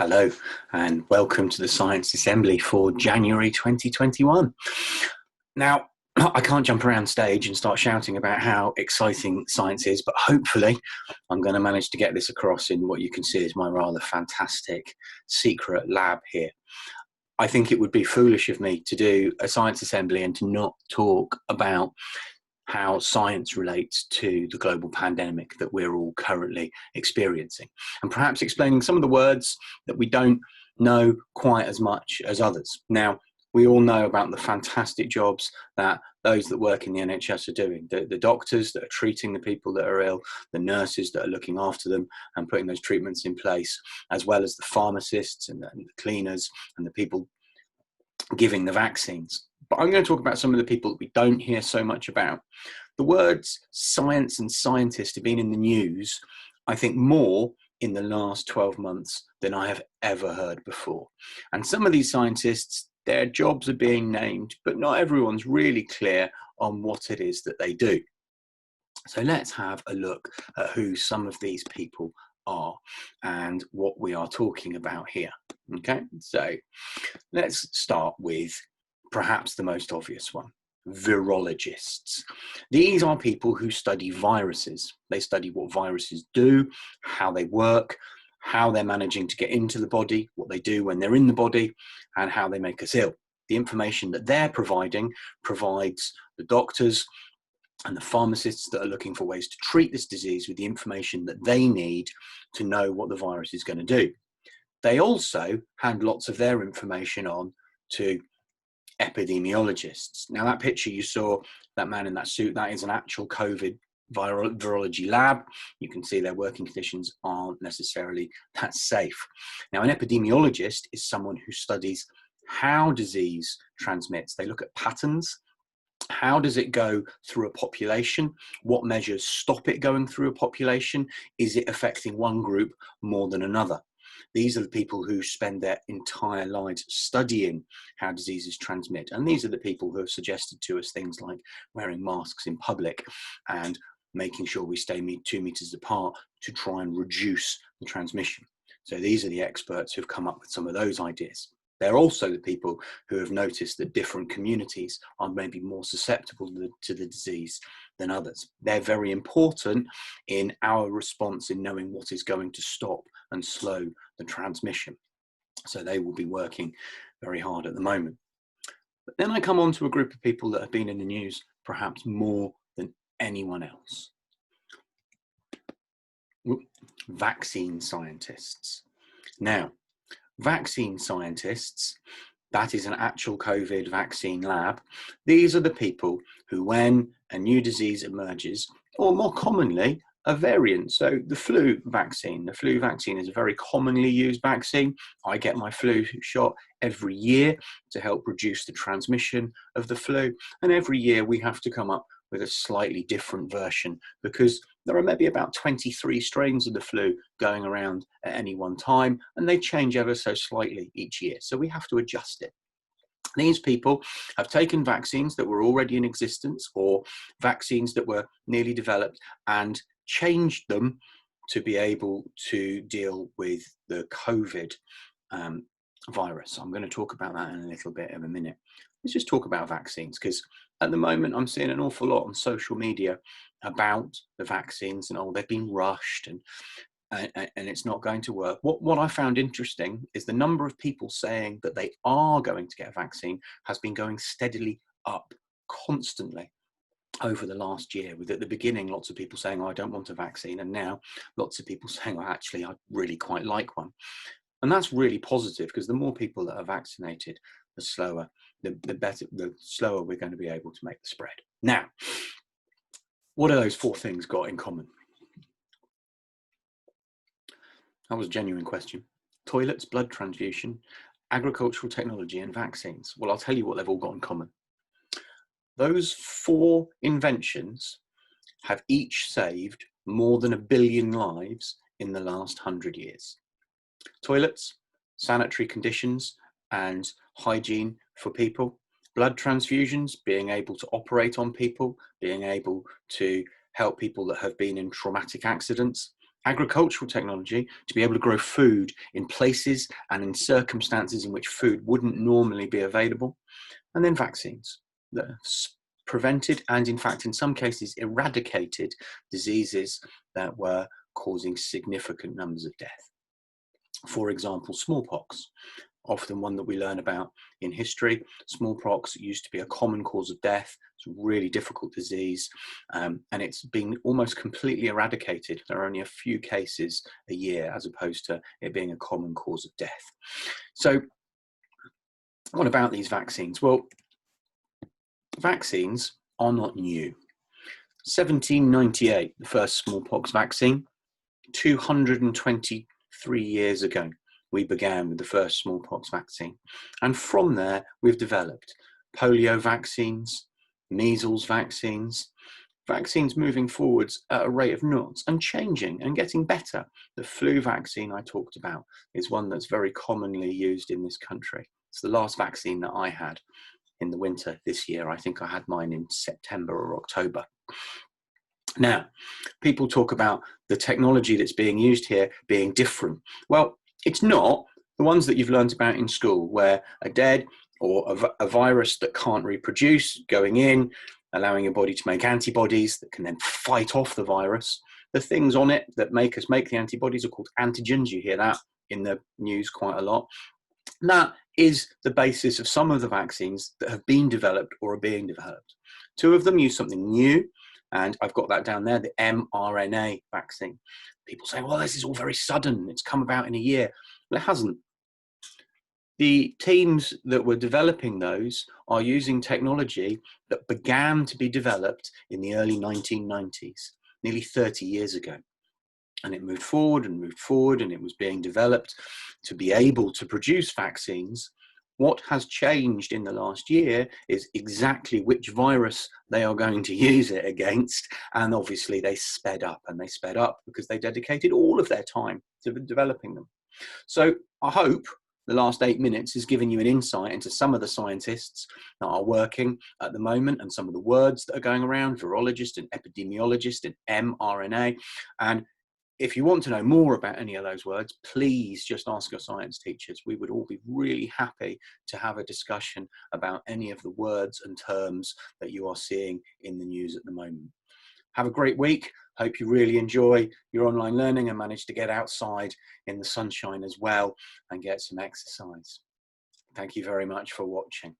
Hello and welcome to the Science Assembly for January 2021. Now, I can't jump around stage and start shouting about how exciting science is, but hopefully I'm going to manage to get this across in what you can see is my rather fantastic secret lab here. I think it would be foolish of me to do a Science Assembly and to not talk about how science relates to the global pandemic that we're all currently experiencing, and perhaps explaining some of the words that we don't know quite as much as others. Now, we all know about the fantastic jobs that those that work in the NHS are doing, the doctors that are treating the people that are ill, the nurses that are looking after them and putting those treatments in place, as well as the pharmacists and the cleaners and the people giving the vaccines. But I'm going to talk about some of the people that we don't hear so much about. The words science and scientist have been in the news, I think, more in the last 12 months than I have ever heard before. And some of these scientists, their jobs are being named, but not everyone's really clear on what it is that they do. So let's have a look at who some of these people are and what we are talking about here. Okay, so let's start with perhaps the most obvious one: virologists. These are people who study viruses. They study what viruses do, how they work, how they're managing to get into the body, what they do when they're in the body, and how they make us ill. The information that they're providing provides the doctors and the pharmacists that are looking for ways to treat this disease with the information that they need to know what the virus is going to do. They also hand lots of their information on to epidemiologists. Now, that picture you saw, that man in that suit, that is an actual COVID virology lab. You can see their working conditions aren't necessarily that safe. Now, an epidemiologist is someone who studies how disease transmits. They look at patterns. How does it go through a population? What measures stop it going through a population? Is it affecting one group more than another? These are the people who spend their entire lives studying how diseases transmit. And these are the people who have suggested to us things like wearing masks in public and making sure we stay 2 meters apart to try and reduce the transmission. So these are the experts who've come up with some of those ideas. They're also the people who have noticed that different communities are maybe more susceptible to the disease than others. They're very important in our response in knowing what is going to stop and slow the transmission. So they will be working very hard at the moment. But then I come on to a group of people that have been in the news perhaps more than anyone else. Vaccine scientists. Now, vaccine scientists, that is an actual COVID vaccine lab. These are the people who, when a new disease emerges, or more commonly, a variant. So the flu vaccine is a very commonly used vaccine. I get my flu shot every year to help reduce the transmission of the flu. And every year we have to come up with a slightly different version because there are maybe about 23 strains of the flu going around at any one time, and they change ever so slightly each year. So we have to adjust it. These people have taken vaccines that were already in existence or vaccines that were nearly developed and changed them to be able to deal with the COVID virus. I'm going to talk about that in a little bit in a minute. Let's just talk about vaccines, because at the moment I'm seeing an awful lot on social media about the vaccines and they've been rushed and it's not going to work. What I found interesting is the number of people saying that they are going to get a vaccine has been going steadily up constantly over the last year, with at the beginning lots of people saying, oh, I don't want a vaccine, and now lots of people saying, well, actually I really quite like one. And that's really positive, because the more people that are vaccinated, the slower we're going to be able to make the spread. Now, what are those 4 things got in common? That was a genuine question. Toilets, blood transfusion, agricultural technology, and vaccines. Well, I'll tell you what they've all got in common. Those 4 inventions have each saved more than 1 billion lives in the last 100 years. Toilets, sanitary conditions and hygiene for people. Blood transfusions, being able to operate on people, being able to help people that have been in traumatic accidents. agricultural technology to be able to grow food in places and in circumstances in which food wouldn't normally be available, and then vaccines that have prevented and in fact in some cases eradicated diseases that were causing significant numbers of death. For example, smallpox, often one that we learn about in history. Smallpox used to be a common cause of death. It's a really difficult disease, and it's been almost completely eradicated. There are only a few cases a year as opposed to it being a common cause of death. So what about these vaccines? Well, vaccines are not new. 1798, the first smallpox vaccine. 223 years ago, we began with the first smallpox vaccine. And from there, we've developed polio vaccines, measles vaccines, vaccines moving forwards at a rate of knots and changing and getting better. The flu vaccine I talked about is one that's very commonly used in this country. It's the last vaccine that I had in the winter this year. I think I had mine in September or October. Now, people talk about the technology that's being used here being different. Well, it's not. The ones that you've learned about in school, where a dead or a virus that can't reproduce going in, allowing your body to make antibodies that can then fight off the virus. The things on it that make us make the antibodies are called antigens. You hear that in the news quite a lot. That is the basis of some of the vaccines that have been developed or are being developed. Two of them use something new, and I've got that down there, the mRNA vaccine. People say, well, this is all very sudden. It's come about in a year. Well, it hasn't. The teams that were developing those are using technology that began to be developed in the early 1990s, nearly 30 years ago. And it moved forward, and it was being developed to be able to produce vaccines. What has changed in the last year is exactly which virus they are going to use it against. And obviously they sped up, and they sped up because they dedicated all of their time to developing them. So I hope the last 8 minutes has given you an insight into some of the scientists that are working at the moment and some of the words that are going around, virologist and epidemiologist and mRNA. And if you want to know more about any of those words, please just ask your science teachers. We would all be really happy to have a discussion about any of the words and terms that you are seeing in the news at the moment. Have a great week. Hope you really enjoy your online learning and manage to get outside in the sunshine as well and get some exercise. Thank you very much for watching.